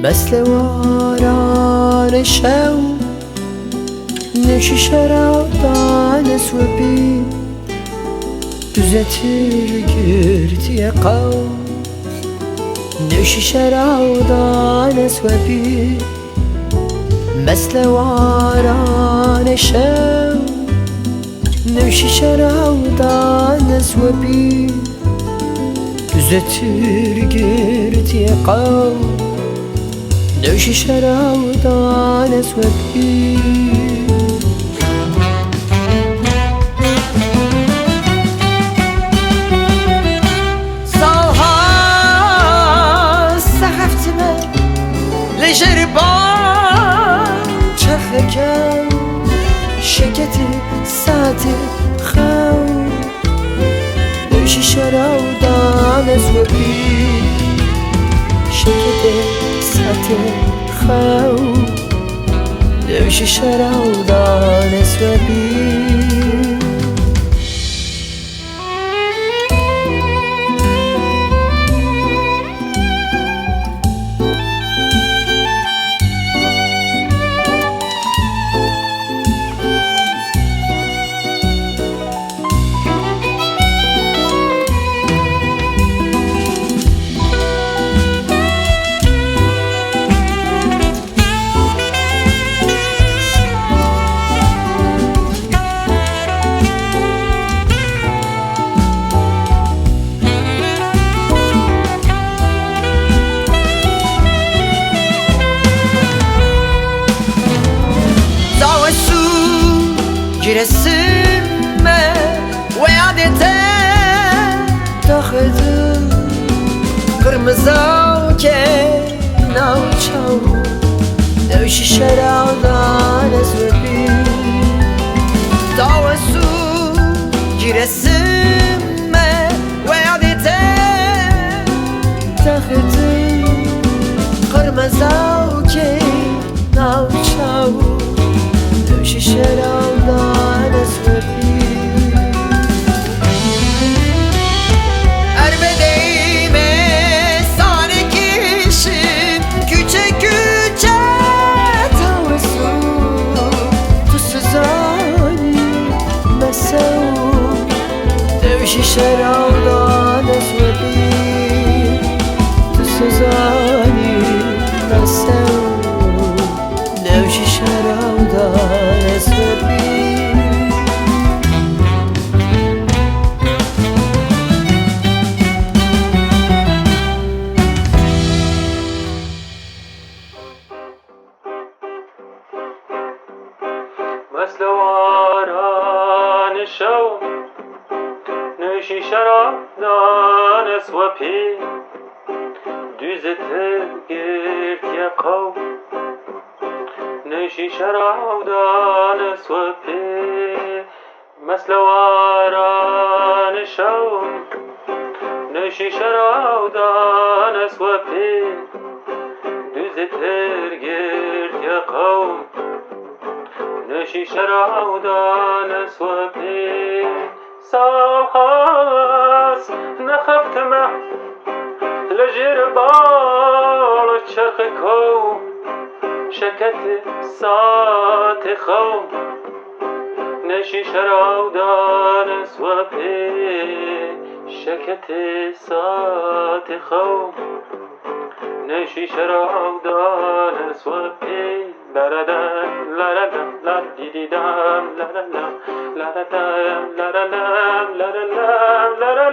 مثل واران شو نشی شرابان اسوبی düzeltir girdiye kav نشی شرابان اسوبی مثل واران شو نشی شرابان اسوبی düzeltir girdiye kav نوشی شرابان اسوبی سالها سخفتمه لجر بان چخکم شکتی ساعتی خو نوشی شرابان اسوبی شکتی ساعتی خو نوشی شرابان اسوبی Giresim'e ve adete takıldım kırmızı kenav çav Dövüşü şarabdan esvebi Davasu giresim'e ve adete takıldım kırmızı kenav çav Dövüşü şarabdan esvebi Erbedeğime saneqînî küçük küçük tavsu Tuzsuzani mesev Dövüşü şarabdan esvebi Tuzsuzani mesev Dövüşü şarabdan esvebi مثل واران شو نوشی شرابdan اسوبی düzeltir girdiye kav نوشی شرابdan اسوبی مثل واران شو نوشی شرابdan اسوبی düzeltir girdiye kav نوشی شرابdan اسوبی سالهاس نخفتمه لجر بال چرخ کو شکت ساعت خو نشی شرابdan اسوبی شکت ساعت خو نشی شرابdan اسوبی لردم لردم لردیدم لردم لردم لردم لردم لردم